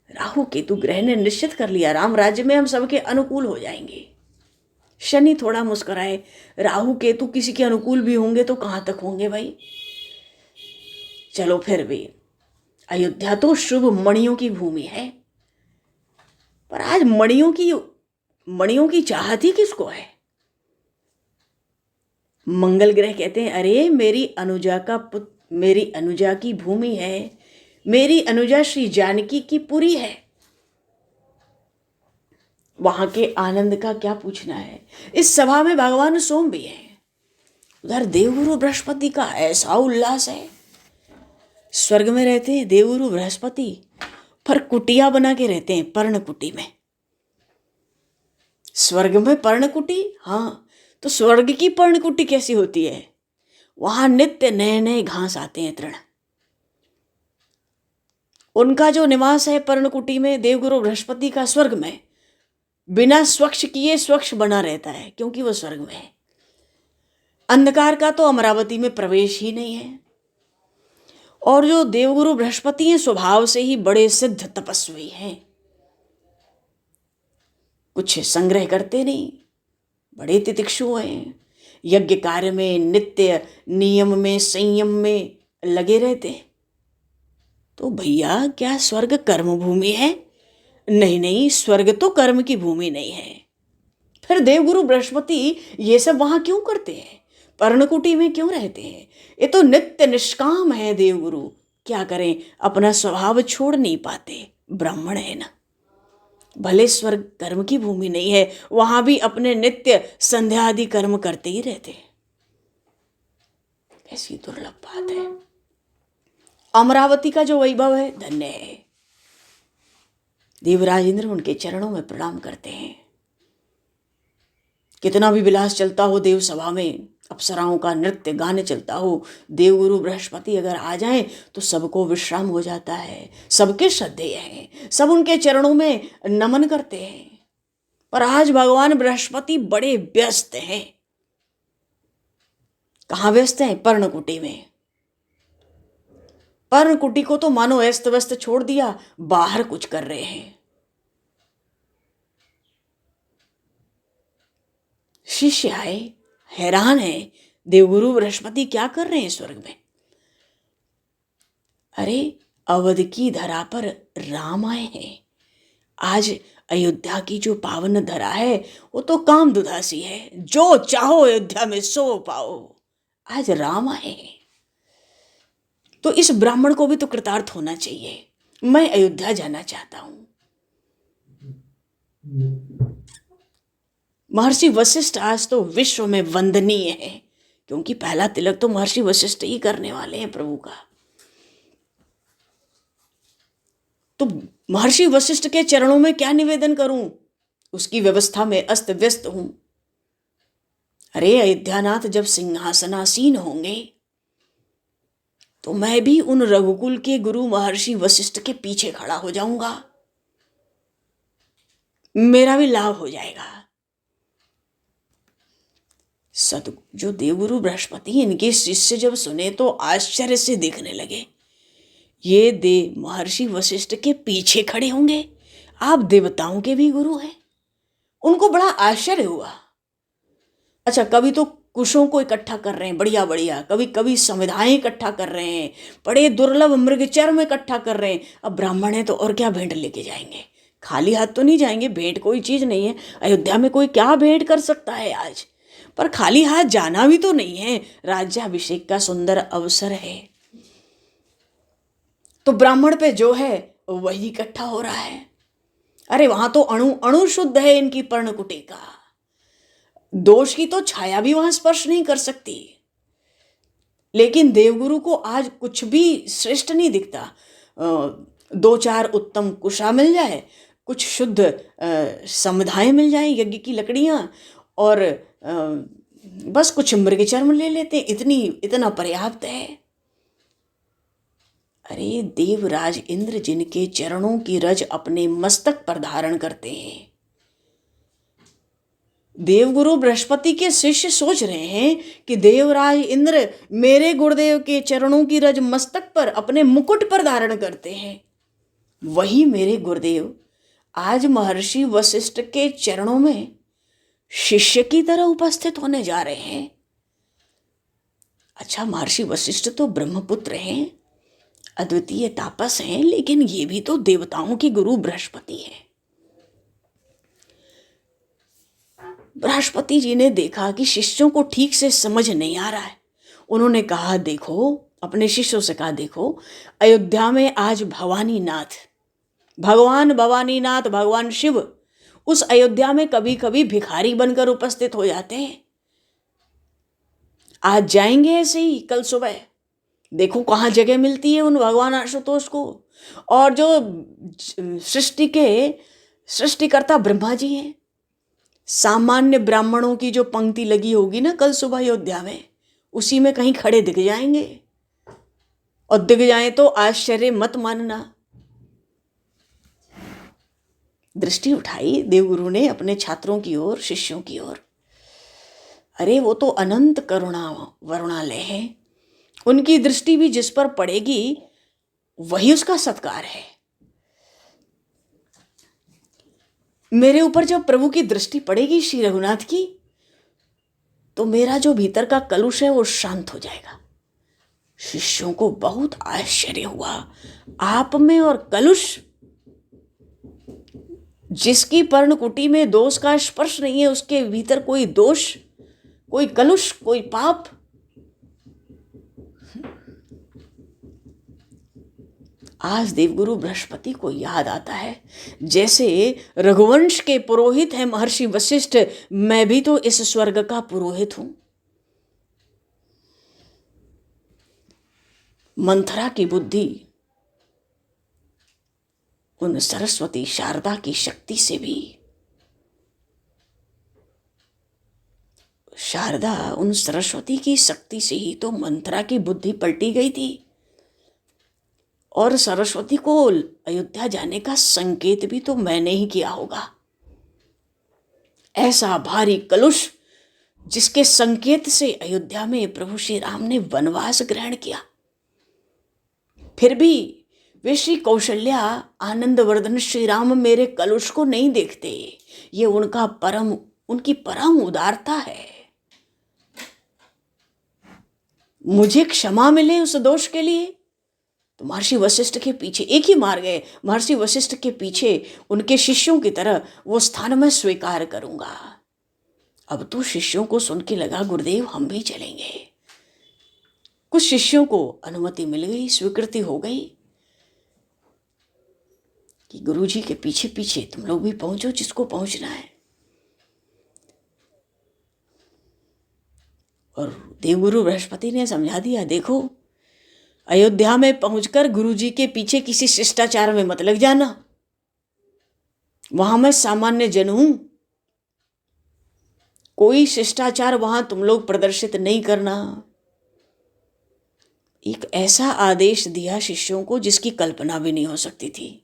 राहु केतु ग्रह ने निश्चित कर लिया राम राज्य में हम सबके अनुकूल हो जाएंगे। शनि थोड़ा मुस्कुराए, राहु केतु किसी के अनुकूल भी होंगे तो कहां तक होंगे भाई। चलो फिर भी अयोध्या तो शुभ मणियों की भूमि है, पर आज मणियों की चाहत ही किसको है। मंगल ग्रह कहते हैं अरे मेरी अनुजा का पुत्र, मेरी अनुजा की भूमि है, मेरी अनुजा श्री जानकी की पुरी है, वहां के आनंद का क्या पूछना है। इस सभा में भगवान सोम भी है, उधर देवगुरु बृहस्पति का ऐसा उल्लास है। स्वर्ग में रहते हैं देवगुरु बृहस्पति, पर कुटिया बना के रहते हैं पर्णकुटी में। स्वर्ग में पर्णकुटी, हाँ, तो स्वर्ग की पर्णकुटी कैसी होती है। वहां नित्य नए नए घास आते हैं, तृण। उनका जो निवास है पर्णकुटी में, देवगुरु बृहस्पति का स्वर्ग में, बिना स्वच्छ किए स्वच्छ बना रहता है, क्योंकि वह स्वर्ग में है। अंधकार का तो अमरावती में प्रवेश ही नहीं है। और जो देवगुरु बृहस्पति हैं स्वभाव से ही बड़े सिद्ध तपस्वी हैं, कुछ संग्रह करते नहीं, बड़े तितिक्षु हैं, यज्ञ कार्य में नित्य नियम में संयम में लगे रहते हैं। तो भैया क्या स्वर्ग कर्म भूमि है? नहीं नहीं, स्वर्ग तो कर्म की भूमि नहीं है। फिर देवगुरु बृहस्पति ये सब वहां क्यों करते हैं, पर्णकुटी में क्यों रहते हैं? ये तो नित्य निष्काम है देवगुरु, क्या करें, अपना स्वभाव छोड़ नहीं पाते, ब्राह्मण है ना। भले स्वर्ग कर्म की भूमि नहीं है, वहां भी अपने नित्य संध्या आदि कर्म करते ही रहते हैं। कैसी दुर्लभ बात है। अमरावती का जो वैभव है धन्य है। देवराज इंद्र उनके चरणों में प्रणाम करते हैं। कितना भी विलास चलता हो देव सभा में, अप्सराओं का नृत्य गाने चलता हो, देवगुरु बृहस्पति अगर आ जाएं तो सबको विश्राम हो जाता है, सबके श्रद्धेय हैं, सब उनके चरणों में नमन करते हैं। पर आज भगवान बृहस्पति बड़े व्यस्त हैं। कहाँ व्यस्त हैं? पर्णकुटी में। पर्णकुटी को तो मानो अस्त व्यस्त छोड़ दिया, बाहर कुछ कर रहे हैं। शिष्य आए, हैरान है, देवगुरु बृहस्पति क्या कर रहे हैं स्वर्ग में। अरे अवध की धरा पर राम आए हैं। आज अयोध्या की जो पावन धरा है वो तो काम दुधासी है, जो चाहो अयोध्या में सो पाओ। आज राम आए हैं तो इस ब्राह्मण को भी तो कृतार्थ होना चाहिए। मैं अयोध्या जाना चाहता हूं। महर्षि वशिष्ठ आज तो विश्व में वंदनीय है, क्योंकि पहला तिलक तो महर्षि वशिष्ठ ही करने वाले हैं प्रभु का। तो महर्षि वशिष्ठ के चरणों में क्या निवेदन करूं, उसकी व्यवस्था में अस्त व्यस्त हूं। अरे अयोध्यानाथ जब सिंहासनासीन होंगे तो मैं भी उन रघुकुल के गुरु महर्षि वशिष्ठ के पीछे खड़ा हो जाऊंगा, मेरा भी लाभ हो जाएगा। जो देवगुरु बृहस्पति इनके शिष्य जब सुने तो आश्चर्य से देखने लगे। ये देव महर्षि वशिष्ठ के पीछे खड़े होंगे, आप देवताओं के भी गुरु हैं। उनको बड़ा आश्चर्य हुआ। अच्छा, कभी तो कुशों को इकट्ठा कर रहे हैं बढ़िया बढ़िया, कभी कभी संविधाएं इकट्ठा कर रहे हैं, बड़े दुर्लभ मृगचर्म इकट्ठा कर रहे हैं। अब ब्राह्मण है तो और क्या भेंट लेके जाएंगे, खाली हाथ तो नहीं जाएंगे, भेंट कोई चीज नहीं है। अयोध्या में कोई क्या भेंट कर सकता है आज, पर खाली हाथ जाना भी तो नहीं है, राज्याभिषेक का सुंदर अवसर है। तो ब्राह्मण पे जो है वही इकट्ठा हो रहा है। अरे वहां तो अणु अणु शुद्ध है इनकी पर्णकुटी का, दोष की तो छाया भी वहां स्पर्श नहीं कर सकती। लेकिन देवगुरु को आज कुछ भी श्रेष्ठ नहीं दिखता। दो चार उत्तम कुशा मिल जाए, कुछ शुद्ध समुदाय मिल जाए, यज्ञ की लकड़ियां, और बस कुछ मृगचर्म ले लेते, इतना पर्याप्त है। अरे देवराज इंद्र जिनके चरणों की रज अपने मस्तक पर धारण करते हैं, देवगुरु बृहस्पति के शिष्य सोच रहे हैं कि देवराज इंद्र मेरे गुरुदेव के चरणों की रज मस्तक पर अपने मुकुट पर धारण करते हैं, वही मेरे गुरुदेव आज महर्षि वशिष्ठ के चरणों में शिष्य की तरह उपस्थित होने जा रहे हैं। अच्छा, महर्षि वशिष्ठ तो ब्रह्मपुत्र हैं, अद्वितीय तापस हैं, लेकिन ये भी तो देवताओं के गुरु बृहस्पति हैं। बृहस्पति जी ने देखा कि शिष्यों को ठीक से समझ नहीं आ रहा है। उन्होंने कहा, देखो, अपने शिष्यों से कहा, देखो अयोध्या में आज भवानीनाथ, भगवान भवानीनाथ, भगवान शिव उस अयोध्या में कभी कभी भिखारी बनकर उपस्थित हो जाते हैं। आज जाएंगे ऐसे ही कल सुबह, देखो कहाँ जगह मिलती है उन भगवान आशुतोष को। और जो सृष्टि के सृष्टिकर्ता ब्रह्मा जी हैं, सामान्य ब्राह्मणों की जो पंक्ति लगी होगी ना कल सुबह अयोध्या में, उसी में कहीं खड़े दिख जाएंगे। और दिख जाए तो आश्चर्य मत मानना। दृष्टि उठाई देवगुरु ने अपने छात्रों की ओर, शिष्यों की ओर। अरे वो तो अनंत करुणा वरुणालय है, उनकी दृष्टि भी जिस पर पड़ेगी वही उसका सत्कार है। मेरे ऊपर जब प्रभु की दृष्टि पड़ेगी श्री रघुनाथ की, तो मेरा जो भीतर का कलुष है वो शांत हो जाएगा। शिष्यों को बहुत आश्चर्य हुआ, आप में और कलुष, जिसकी पर्णकुटी में दोष का स्पर्श नहीं है उसके भीतर कोई दोष, कोई कलुष, कोई पाप। आज देवगुरु बृहस्पति को याद आता है, जैसे रघुवंश के पुरोहित हैं महर्षि वशिष्ठ, मैं भी तो इस स्वर्ग का पुरोहित हूं। मंथरा की बुद्धि उन सरस्वती शारदा की शक्ति से भी, शारदा उन सरस्वती की शक्ति से ही तो मंथरा की बुद्धि पलटी गई थी, और सरस्वती को अयोध्या जाने का संकेत भी तो मैंने ही किया होगा। ऐसा भारी कलुष जिसके संकेत से अयोध्या में प्रभु श्री राम ने वनवास ग्रहण किया। फिर भी वे श्री कौशल्या आनंदवर्धन श्री राम मेरे कलुष को नहीं देखते। ये उनकी परम उदारता है। मुझे क्षमा मिले उस दोष के लिए। तो महर्षि वशिष्ठ के पीछे एक ही मार्ग है, महर्षि वशिष्ठ के पीछे उनके शिष्यों की तरह वो स्थान मैं स्वीकार करूंगा। अब तो शिष्यों को सुन के लगा गुरुदेव हम भी चलेंगे। कुछ शिष्यों को अनुमति मिल गई, स्वीकृति हो गई कि गुरुजी के पीछे पीछे तुम लोग भी पहुंचो जिसको पहुंचना है। और देवगुरु बृहस्पति ने समझा दिया, देखो अयोध्या में पहुंचकर गुरुजी के पीछे किसी शिष्टाचार में मत लग जाना। वहां मैं सामान्य जन हूं, कोई शिष्टाचार वहां तुम लोग प्रदर्शित नहीं करना। एक ऐसा आदेश दिया शिष्यों को जिसकी कल्पना भी नहीं हो सकती थी।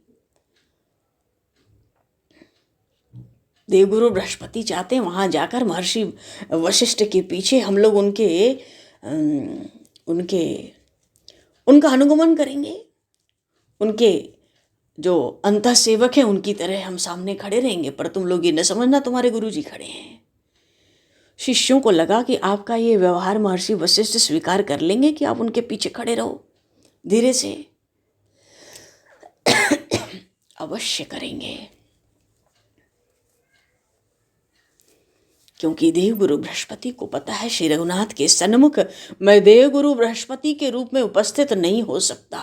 देवगुरु बृहस्पति चाहते हैं वहां जाकर महर्षि वशिष्ठ के पीछे हम लोग उनका अनुगमन करेंगे। उनके जो अंतः सेवक हैं उनकी तरह हम सामने खड़े रहेंगे, पर तुम लोग ये न समझना तुम्हारे गुरुजी खड़े हैं। शिष्यों को लगा कि आपका ये व्यवहार महर्षि वशिष्ठ स्वीकार कर लेंगे कि आप उनके पीछे खड़े रहो। धीरे से अवश्य करेंगे, क्योंकि देवगुरु बृहस्पति को पता है श्री रघुनाथ के सन्मुख मैं देवगुरु बृहस्पति के रूप में उपस्थित नहीं हो सकता।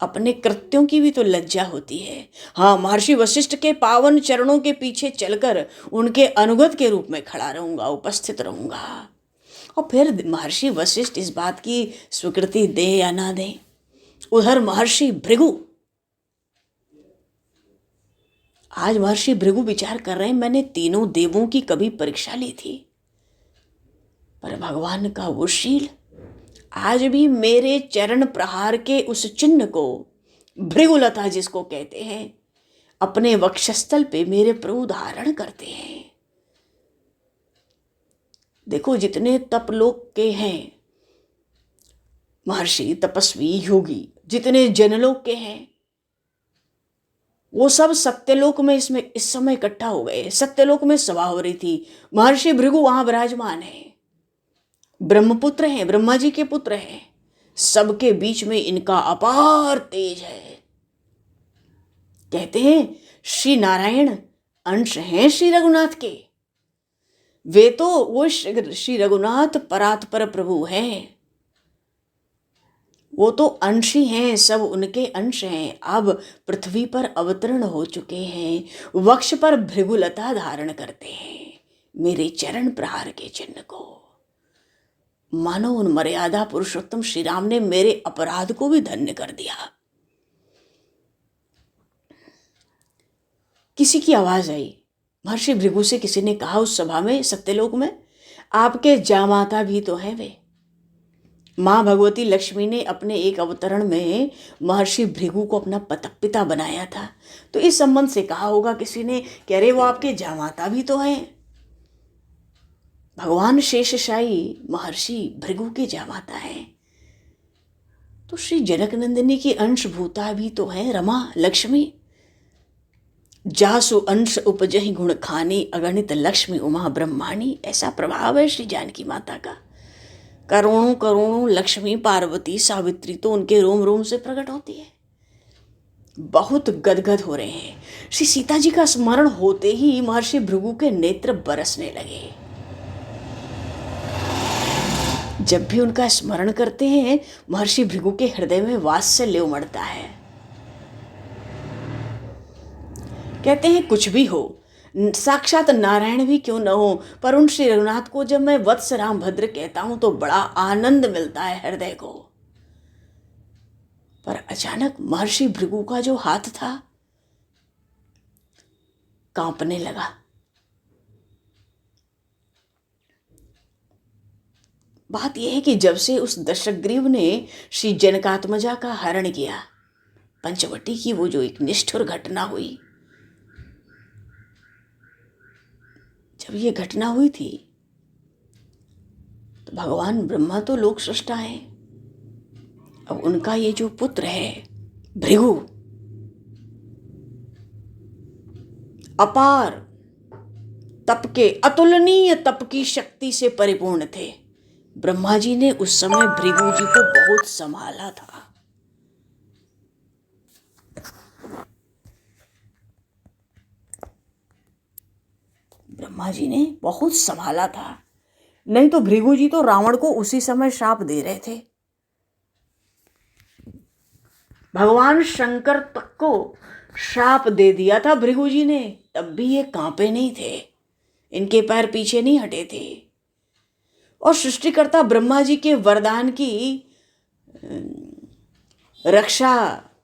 अपने कृत्यों की भी तो लज्जा होती है। हाँ, महर्षि वशिष्ठ के पावन चरणों के पीछे चलकर उनके अनुगत के रूप में खड़ा रहूंगा, उपस्थित रहूंगा। और फिर महर्षि वशिष्ठ इस बात की स्वीकृति दे या ना दे। उधर महर्षि भृगु, आज महर्षि भृगु विचार कर रहे हैं, मैंने तीनों देवों की कभी परीक्षा ली थी, पर भगवान का वो शील आज भी मेरे चरण प्रहार के उस चिन्ह को, भृगुलता जिसको कहते हैं, अपने वक्षस्थल पे मेरे प्रभु धारण करते हैं। देखो जितने तपलोक के हैं महर्षि, तपस्वी, योगी, जितने जनलोक के हैं, वो सब सत्यलोक में इस समय इकट्ठा हो गए। सत्यलोक में सभा हो रही थी, महर्षि भृगु वहां विराजमान है, ब्रह्मपुत्र हैं, ब्रह्मा जी के पुत्र हैं। सबके बीच में इनका अपार तेज है। कहते हैं श्री नारायण अंश हैं श्री रघुनाथ के। वे तो वो श्री रघुनाथ परात्पर प्रभु हैं, वो तो अंश ही हैं, सब उनके अंश हैं। अब पृथ्वी पर अवतरण हो चुके हैं, वक्ष पर भृगुलता धारण करते हैं मेरे चरण प्रहार के चिन्ह को। मानो उन मर्यादा पुरुषोत्तम श्री राम ने मेरे अपराध को भी धन्य कर दिया। किसी की आवाज आई, महर्षि भृगु से किसी ने कहा उस सभा में, सत्यलोक में, आपके जामाता भी तो हैं वे। माँ भगवती लक्ष्मी ने अपने एक अवतरण में महर्षि भृगु को अपना पिता बनाया था, तो इस संबंध से कहा होगा किसी ने कि अरे वो आपके जामाता भी तो हैं। भगवान शेषशायी महर्षि भृगु के जामाता हैं, तो श्री जनक नंदिनी की अंशभूता भी तो हैं रमा लक्ष्मी। जासु अंश उपजहि गुण खानी, अगणित लक्ष्मी उमा ब्रह्माणी। ऐसा प्रभाव है श्री जानकी माता का। करोड़ों करोड़ों लक्ष्मी, पार्वती, सावित्री तो उनके रोम रोम से प्रकट होती है। बहुत गदगद हो रहे हैं। श्री सीता जी का स्मरण होते ही महर्षि भृगु के नेत्र बरसने लगे। जब भी उनका स्मरण करते हैं महर्षि भृगु के हृदय में वात्सल्य उमड़ता है। कहते हैं कुछ भी हो, साक्षात नारायण भी क्यों न हो, पर उन श्री रघुनाथ को जब मैं वत्स राम भद्र कहता हूं तो बड़ा आनंद मिलता है हृदय को। पर अचानक महर्षि भृगु का जो हाथ था कांपने लगा। बात यह है कि जब से उस दशग्रीव ने श्री जनकात्मजा का हरण किया, पंचवटी की वो जो एक निष्ठुर घटना हुई, जब ये घटना हुई थी तो भगवान ब्रह्मा तो लोक सृष्टा है, अब उनका ये जो पुत्र है भृगु, अपार तप के, अतुलनीय तप की शक्ति से परिपूर्ण थे। ब्रह्मा जी ने उस समय भृगु जी को बहुत संभाला था। ब्रह्मा जी ने बहुत संभाला था, नहीं तो भृगु जी तो रावण को उसी समय श्राप दे रहे थे। भगवान शंकर तक को श्राप दे दिया था भृगु जी ने, तब भी ये कांपे नहीं थे, इनके पैर पीछे नहीं हटे थे। और सृष्टिकर्ता ब्रह्मा जी के वरदान की रक्षा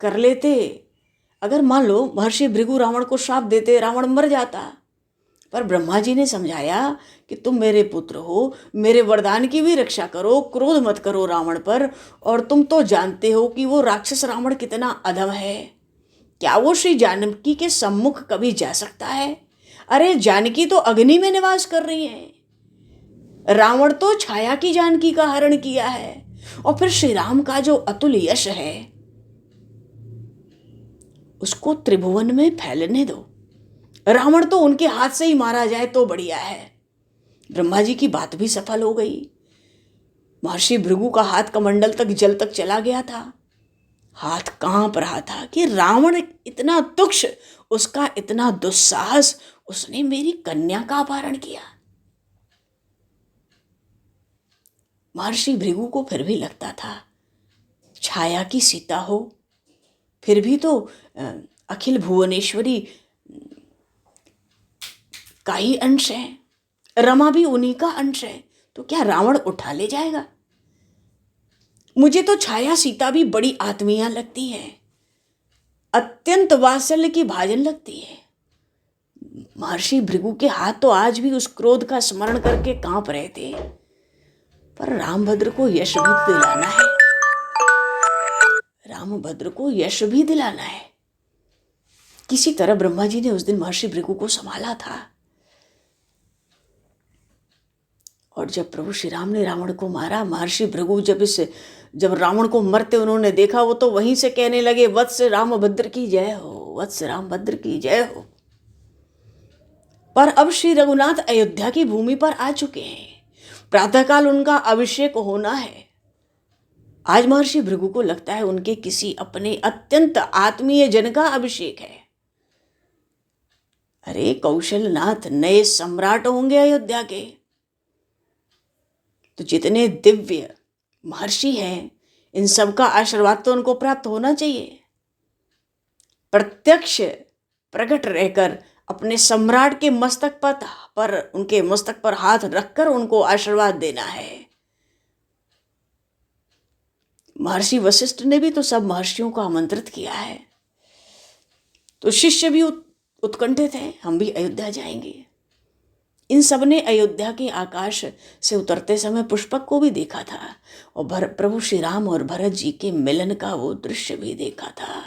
कर लेते। अगर मान लो महर्षि भृगु रावण को श्राप देते, रावण मर जाता, पर ब्रह्मा जी ने समझाया कि तुम मेरे पुत्र हो, मेरे वरदान की भी रक्षा करो, क्रोध मत करो रावण पर। और तुम तो जानते हो कि वो राक्षस रावण कितना अधम है, क्या वो श्री जानकी के सम्मुख कभी जा सकता है? अरे जानकी तो अग्नि में निवास कर रही है, रावण तो छाया की जानकी का हरण किया है। और फिर श्री राम का जो अतुल यश है उसको त्रिभुवन में फैलने दो, रावण तो उनके हाथ से ही मारा जाए तो बढ़िया है। ब्रह्मा जी की बात भी सफल हो गई। महर्षि भृगु का हाथ कमंडल तक जल तक चला गया था, हाथ कांप रहा था कि रावण इतना तुक्ष, उसका इतना दुस्साहस, उसने मेरी कन्या का अपहरण किया। महर्षि भृगु को फिर भी लगता था छाया की सीता हो, फिर भी तो अखिल भुवनेश्वरी का ही अंश है, रमा भी उन्हीं का अंश है, तो क्या रावण उठा ले जाएगा? मुझे तो छाया सीता भी बड़ी आत्मीय लगती है, अत्यंत वात्सल्य की भाजन लगती है। महर्षि भृगु के हाथ तो आज भी उस क्रोध का स्मरण करके कांप रहे थे, पर रामभद्र को यश भी दिलाना है, रामभद्र को यश भी दिलाना है। किसी तरह ब्रह्मा जी ने उस दिन महर्षि भृगु को संभाला था। और जब प्रभु श्री राम ने रावण को मारा, महर्षि भृगु जब रावण को मरते उन्होंने देखा, वो तो वहीं से कहने लगे, वत्स रामभद्र की जय हो, वत्स रामभद्र की जय हो। पर अब श्री रघुनाथ अयोध्या की भूमि पर आ चुके हैं, प्रातःकाल उनका अभिषेक होना है। आज महर्षि भृगु को लगता है उनके किसी अपने अत्यंत आत्मीय जन का अभिषेक है। अरे कौशलनाथ नए सम्राट होंगे अयोध्या के, तो जितने दिव्य महर्षि हैं इन सबका आशीर्वाद तो उनको प्राप्त होना चाहिए। प्रत्यक्ष प्रकट रहकर अपने सम्राट के मस्तक पर उनके मस्तक पर हाथ रखकर उनको आशीर्वाद देना है। महर्षि वशिष्ठ ने भी तो सब महर्षियों को आमंत्रित किया है, तो शिष्य भी उत्कंठित हैं, हम भी अयोध्या जाएंगे। इन सब ने अयोध्या के आकाश से उतरते समय पुष्पक को भी देखा था, और प्रभु श्री राम और भरत जी के मिलन का वो दृश्य भी देखा था।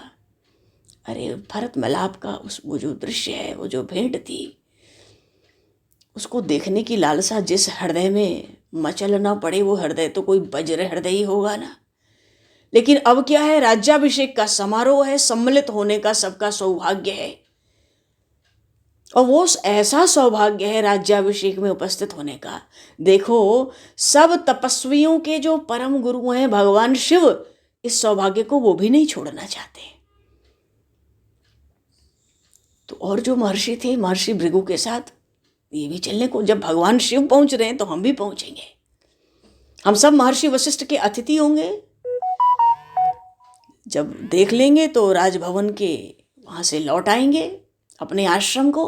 अरे भरत मिलाप का वो जो दृश्य है, वो जो भेंट थी, उसको देखने की लालसा जिस हृदय में मचल ना पड़े, वो हृदय तो कोई वज्र हृदय ही होगा ना। लेकिन अब क्या है, राज्याभिषेक का समारोह है, सम्मिलित होने का सबका सौभाग्य है, और वो ऐसा सौभाग्य है राज्याभिषेक में उपस्थित होने का। देखो सब तपस्वियों के जो परम गुरु हैं भगवान शिव, इस सौभाग्य को वो भी नहीं छोड़ना चाहते। तो और जो महर्षि थे महर्षि भृगु के साथ, ये भी चलने को, जब भगवान शिव पहुंच रहे हैं तो हम भी पहुंचेंगे। हम सब महर्षि वशिष्ठ के अतिथि होंगे। जब देख लेंगे तो राजभवन के वहां से लौट आएंगे अपने आश्रम को।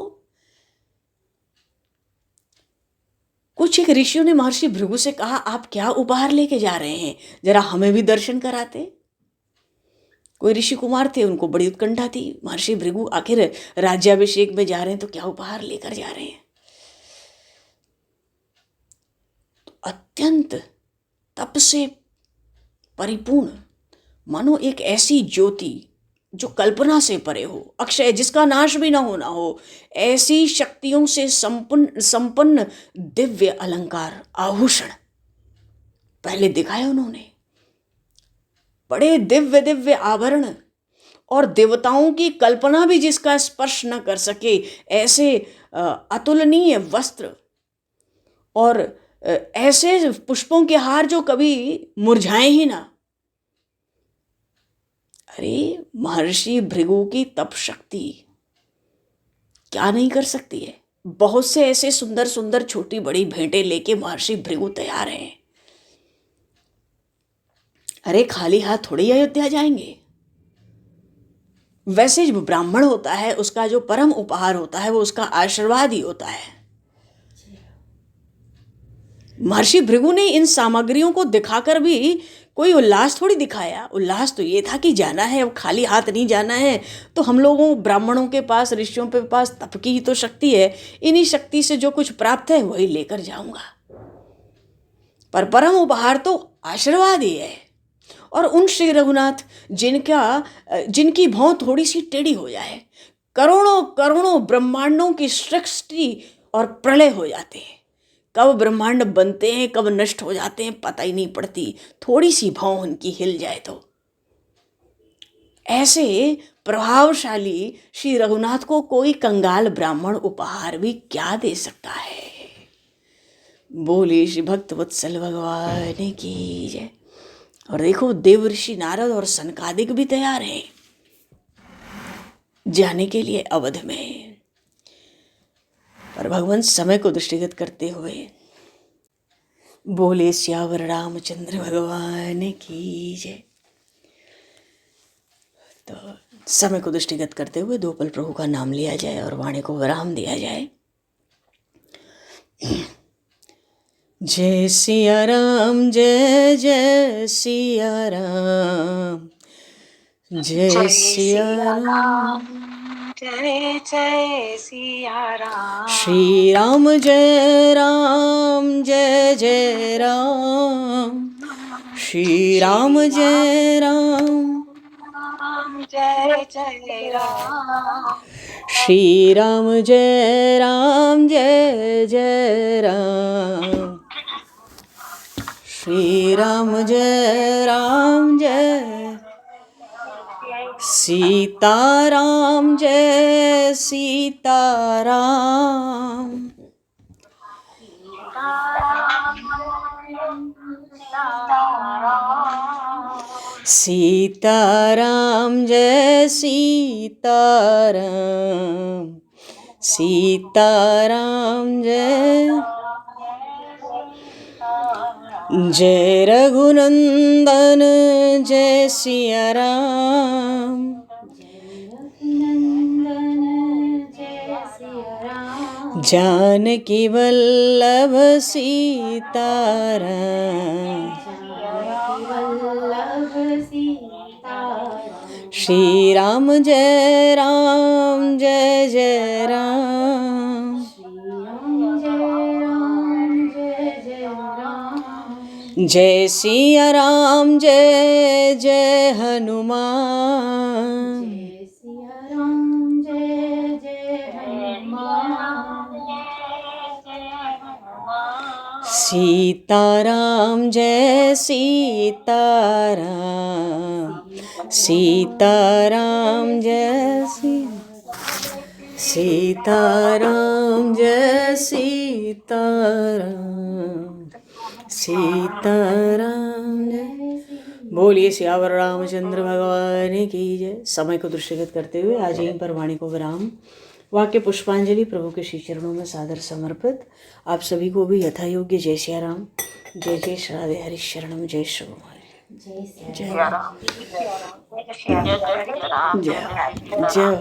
कुछ एक ऋषियों ने महर्षि भृगु से कहा, आप क्या उपहार लेके जा रहे हैं, जरा हमें भी दर्शन कराते। कोई ऋषि कुमार थे, उनको बड़ी उत्कंठा थी, महर्षि भृगु आखिर राज्याभिषेक में जा रहे हैं तो क्या उपहार लेकर जा रहे हैं। तो अत्यंत तप से परिपूर्ण, मानो एक ऐसी ज्योति जो कल्पना से परे हो, अक्षय, जिसका नाश भी ना होना हो, ऐसी शक्तियों से संपन्न दिव्य अलंकार आभूषण पहले दिखाए उन्होंने। बड़े दिव्य दिव्य आभरण और देवताओं की कल्पना भी जिसका स्पर्श न कर सके, ऐसे अतुलनीय वस्त्र और ऐसे पुष्पों के हार जो कभी मुरझाए ही ना। अरे महर्षि भृगु की तप शक्ति क्या नहीं कर सकती है। बहुत से ऐसे सुंदर सुंदर छोटी बड़ी भेंटें लेके महर्षि भृगु तैयार हैं। अरे खाली हाथ थोड़ी अयोध्या जाएंगे। वैसे जो ब्राह्मण होता है उसका जो परम उपहार होता है वो उसका आशीर्वाद ही होता है। महर्षि भृगु ने इन सामग्रियों को दिखाकर भी कोई उल्लास थोड़ी दिखाया। उल्लास तो ये था कि जाना है, अब खाली हाथ नहीं जाना है। तो हम लोगों ब्राह्मणों के पास, ऋषियों के पास तप की ही तो शक्ति है, इन्हीं शक्ति से जो कुछ प्राप्त है वही लेकर जाऊंगा। पर परम उपहार तो आशीर्वाद ही है। और उन श्री रघुनाथ जिनकी भौं थोड़ी सी टेढ़ी हो जाए, करोड़ों करोड़ों ब्रह्मांडों की सृष्टि और प्रलय हो जाते हैं। कब ब्रह्मांड बनते हैं कब नष्ट हो जाते हैं पता ही नहीं पड़ती, थोड़ी सी भौं उनकी हिल जाए तो। ऐसे प्रभावशाली श्री रघुनाथ को कोई कंगाल ब्राह्मण उपहार भी क्या दे सकता है। बोले श्री भक्त वत्सल भगवान की जय। और देखो देव ऋषि नारद और सनकादिक भी तैयार हैं जाने के लिए अवध में। पर भगवान समय को दृष्टिगत करते हुए बोले श्यावर रामचंद्र भगवान की जय। तो समय को दृष्टिगत करते हुए 2 पल प्रभु का नाम लिया जाए और वाणी को विराम दिया जाए। जय सिया राम जय जय सिया राम, जय सिया राम जय जय सिया राम। श्री राम जय राम जय जय राम, श्री राम जय राम जय जय राम। श्री राम जय राम जय जय राम, श्री राम जय राम जय सीताराम जय सीताराम, सीताराम जय सीताराम, सीताराम जय जय रघुनंदन जय सिया राम, जानकी वल्लभ सीताराम, श्री राम जय राम जय जय राम, जय सिया राम जय जय हनुमान, सीताराम जय सीताराम, सीताराम जय सीताराम जय सीताराम, सीताराम जय। बोलिए सियावर रामचंद्र भगवान की जय। समय को दृष्टिगत करते हुए आज यहीं पर वाणी को विराम। वाक्य पुष्पांजलि प्रभु के श्री चरणों में सादर समर्पित। आप सभी को भी यथा योग्य जय सिया राम, जय जय श्री हरि शरणम, जय श्री जय जय जय।